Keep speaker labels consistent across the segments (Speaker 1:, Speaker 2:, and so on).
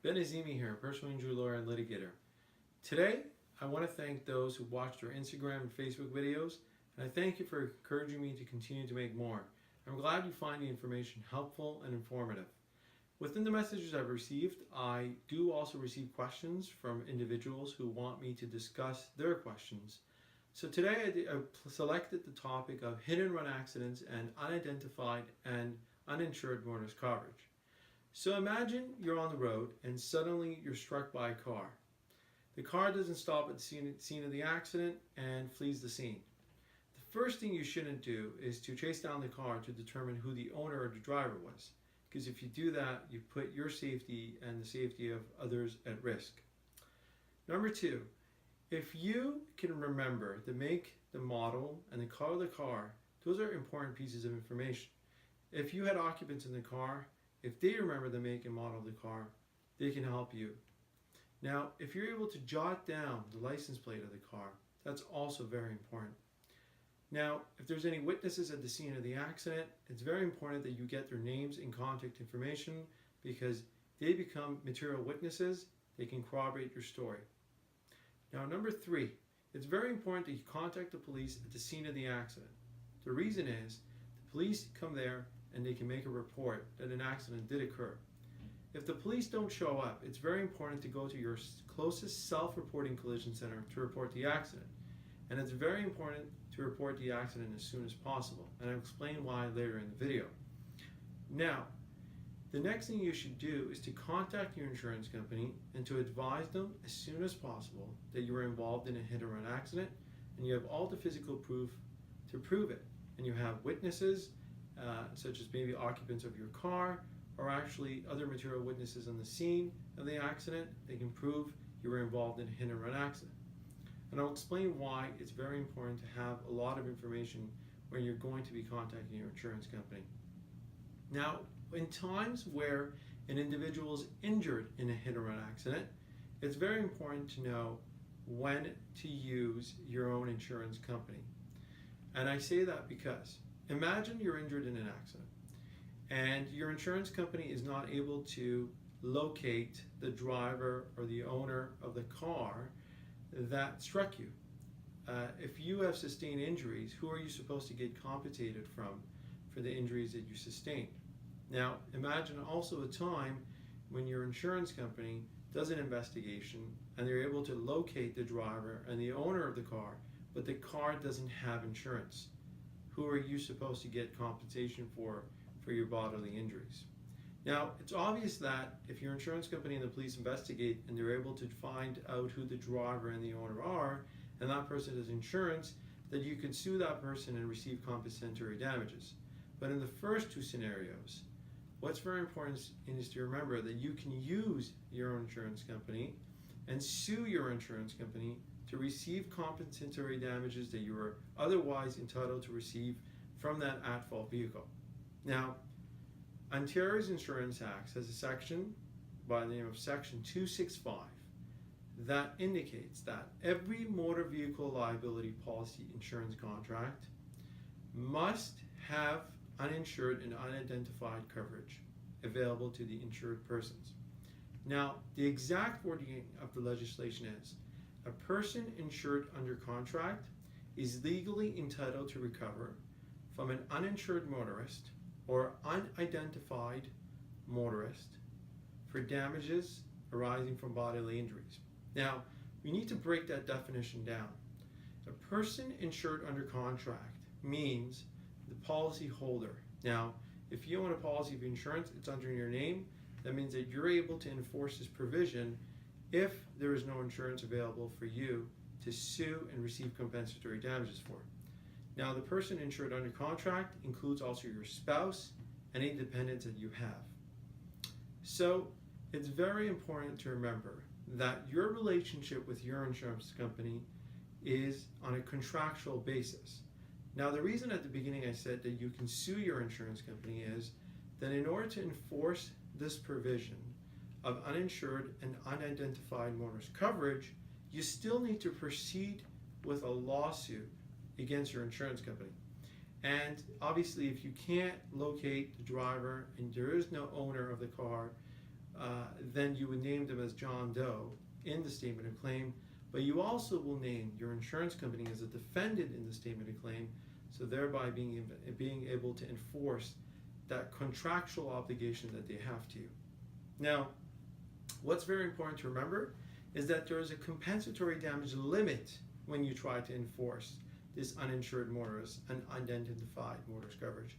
Speaker 1: Azimi here, personal injury lawyer and litigator. Today, I want to thank those who watched our Instagram and Facebook videos, and I thank you for encouraging me to continue to make more. I'm glad you find the information helpful and informative. Within the messages I've received, I do also receive questions from individuals who want me to discuss their questions. So today I selected the topic of hit and run accidents and unidentified and uninsured motorist coverage. So imagine you're on the road and suddenly you're struck by a car. The car doesn't stop at the scene of the accident and flees the scene. The first thing you shouldn't do is to chase down the car to determine who the owner or the driver was, because if you do that, you put your safety and the safety of others at risk. Number two, if you can remember the make, the model, and the color of the car, those are important pieces of information. If you had occupants in the car, if they remember the make and model of the car, they can help you. Now, if you're able to jot down the license plate of the car, that's also very important. Now, if there's any witnesses at the scene of the accident, it's very important that you get their names and contact information because they become material witnesses. They can corroborate your story. Now, number three, it's very important that you contact the police at the scene of the accident. The reason is the police come there and they can make a report that an accident did occur. If the police don't show up, it's very important to go to your closest self-reporting collision center to report the accident. And it's very important to report the accident as soon as possible. And I'll explain why later in the video. Now, the next thing you should do is to contact your insurance company and to advise them as soon as possible that you were involved in a hit and run accident and you have all the physical proof to prove it. And you have witnesses, such as maybe occupants of your car or actually other material witnesses on the scene of the accident. They can prove you were involved in a hit and run accident. And I'll explain why it's very important to have a lot of information when you're going to be contacting your insurance company. Now, in times where an individual is injured in a hit and run accident, it's very important to know when to use your own insurance company. And I say that because imagine you're injured in an accident and your insurance company is not able to locate the driver or the owner of the car that struck you. If you have sustained injuries, who are you supposed to get compensated from for the injuries that you sustained? Now, imagine also a time when your insurance company does an investigation and they're able to locate the driver and the owner of the car, but the car doesn't have insurance. Who are you supposed to get compensation for your bodily injuries? Now, it's obvious that if your insurance company and the police investigate and they're able to find out who the driver and the owner are, and that person has insurance, that you can sue that person and receive compensatory damages. But in the first two scenarios, what's very important is to remember that you can use your own insurance company and sue your insurance company to receive compensatory damages that you are otherwise entitled to receive from that at-fault vehicle. Now, Ontario's Insurance Act has a section by the name of Section 265 that indicates that every motor vehicle liability policy insurance contract must have uninsured and unidentified coverage available to the insured persons. Now, the exact wording of the legislation is, a person insured under contract is legally entitled to recover from an uninsured motorist or unidentified motorist for damages arising from bodily injuries. Now, we need to break that definition down. A person insured under contract means the policy holder. Now, if you own a policy of insurance, it's under your name. That means that you're able to enforce this provision if there is no insurance available for you to sue and receive compensatory damages for. Now, the person insured under contract includes also your spouse and any dependents that you have. So it's very important to remember that your relationship with your insurance company is on a contractual basis. Now, the reason at the beginning I said that you can sue your insurance company is that in order to enforce this provision of uninsured and unidentified motorist coverage, you still need to proceed with a lawsuit against your insurance company. And obviously, if you can't locate the driver and there is no owner of the car then you would name them as John Doe in the statement of claim, but you also will name your insurance company as a defendant in the statement of claim, so thereby being able to enforce that contractual obligation that they have to you. Now, what's very important to remember is that there is a compensatory damage limit when you try to enforce this uninsured motorist and unidentified motorist coverage,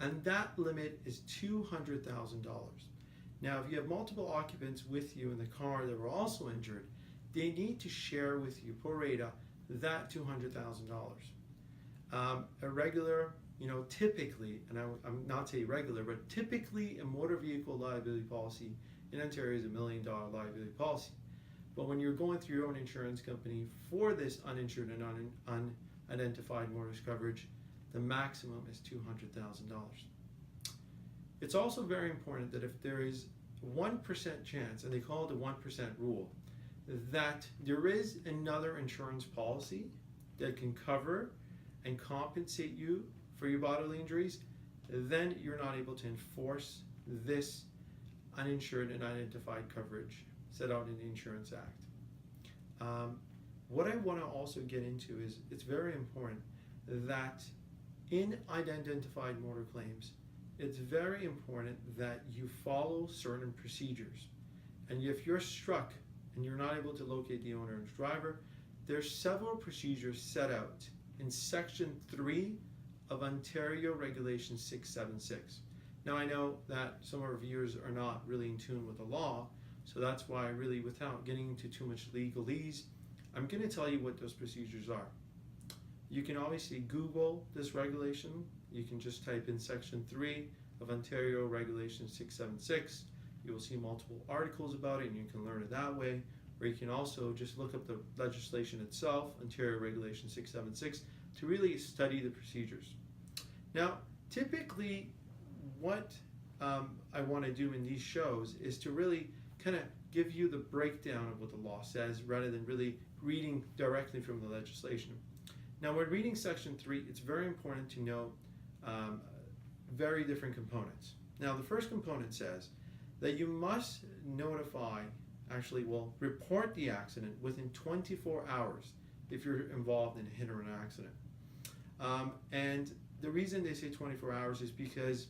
Speaker 1: and that limit is $200,000. Now, if you have multiple occupants with you in the car that were also injured, they need to share with you pro rata that $200,000. A regular, typically, and I'm not saying regular, but typically a motor vehicle liability policy in Ontario is $1 million liability policy. But when you're going through your own insurance company for this uninsured and unidentified motorist coverage, the maximum is $200,000. It's also very important that if there is 1% chance, and they call it the 1% rule, that there is another insurance policy that can cover and compensate you for your bodily injuries, then you're not able to enforce this uninsured and unidentified coverage set out in the Insurance Act. What I want to also get into is it's very important that in unidentified motor claims, it's very important that you follow certain procedures. And if you're struck and you're not able to locate the owner and driver, there's several procedures set out in Section 3 of Ontario Regulation 676. Now, I know that some of our viewers are not really in tune with the law, so that's why really, without getting into too much legalese, I'm going to tell you what those procedures are. You can obviously Google this regulation. You can just type in Section 3 of Ontario Regulation 676. You will see multiple articles about it, and you can learn it that way. Or you can also just look up the legislation itself, Ontario Regulation 676, to really study the procedures. Now, typically, what I want to do in these shows is to really kind of give you the breakdown of what the law says rather than really reading directly from the legislation. Now, when reading Section 3, it's very important to know very different components. Now, the first component says that you must report the accident within 24 hours if you're involved in a hit or run accident. And the reason they say 24 hours is because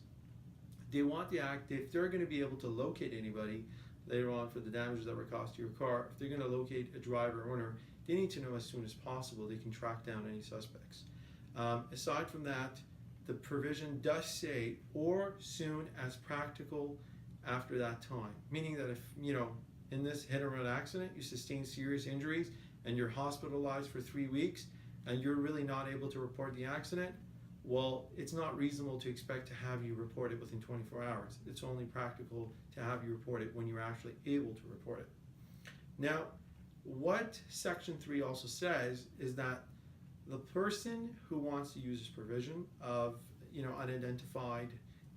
Speaker 1: they want if they're going to be able to locate anybody later on for the damages that were caused to your car, if they're going to locate a driver or owner, they need to know as soon as possible they can track down any suspects. Aside from that, the provision does say, or soon as practical after that time, meaning that if, in this hit or run accident, you sustain serious injuries and you're hospitalized for 3 weeks and you're really not able to report the accident, well, it's not reasonable to expect to have you report it within 24 hours. It's only practical to have you report it when you're actually able to report it. Now, what Section 3 also says is that the person who wants to use this provision of unidentified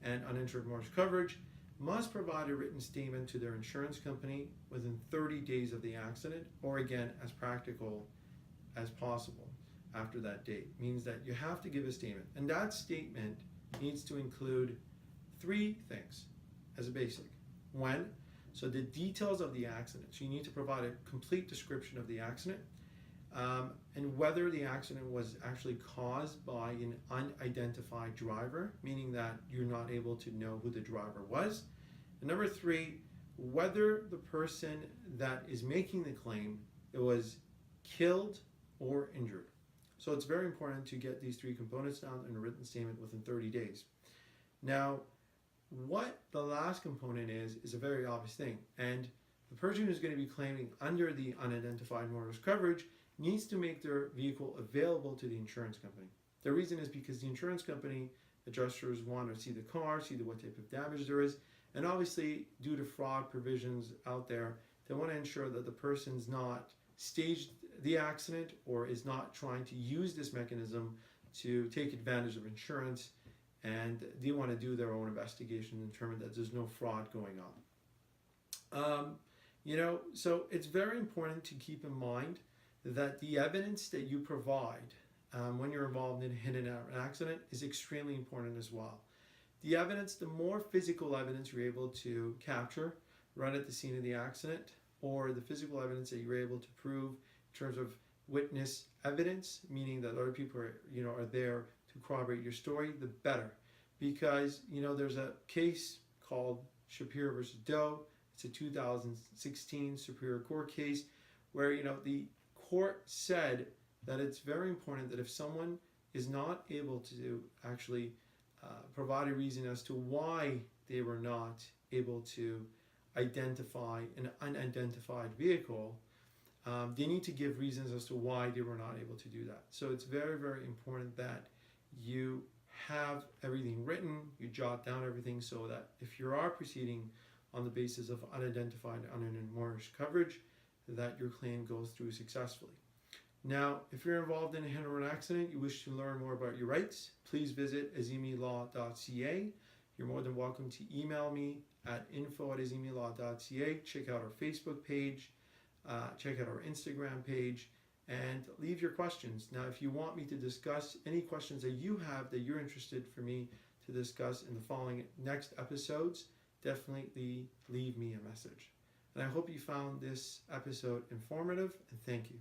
Speaker 1: and uninsured motorist coverage must provide a written statement to their insurance company within 30 days of the accident, or again, as practical as possible after that date. Means that you have to give a statement, and that statement needs to include 3 things as a basic. When? So the details of the accident. So you need to provide a complete description of the accident, and whether the accident was actually caused by an unidentified driver, meaning that you're not able to know who the driver was. And number 3, whether the person that is making the claim was killed or injured. So it's very important to get these 3 components down in a written statement within 30 days. Now, what the last component is a very obvious thing, and the person who's going to be claiming under the unidentified motorist coverage needs to make their vehicle available to the insurance company. The reason is because the insurance company adjusters want to see the car, see what type of damage there is, and obviously due to fraud provisions out there, they want to ensure that the person's not staged the accident or is not trying to use this mechanism to take advantage of insurance, and they want to do their own investigation and determine that there's no fraud going on. So it's very important to keep in mind that the evidence that you provide when you're involved in a hit and run accident is extremely important as well. The evidence, the more physical evidence you're able to capture, right at the scene of the accident, or the physical evidence that you're able to prove in terms of witness evidence, meaning that other people are there to corroborate your story, the better. Because there's a case called Shapiro versus Doe. It's a 2016 Superior Court case where the court said that it's very important that if someone is not able to actually provide a reason as to why they were not able to identify an unidentified vehicle, they need to give reasons as to why they were not able to do that. So it's very, very important that you have everything written, you jot down everything, so that if you are proceeding on the basis of unidentified, unknown motorist coverage, that your claim goes through successfully. Now, if you're involved in a hit-and-run accident, you wish to learn more about your rights, please visit azimilaw.ca. You're more than welcome to email me at info@azimilaw.ca. Check out our Facebook page, check out our Instagram page, and leave your questions. Now, if you want me to discuss any questions that you have that you're interested for me to discuss in the following next episodes, definitely leave me a message. And I hope you found this episode informative, and thank you.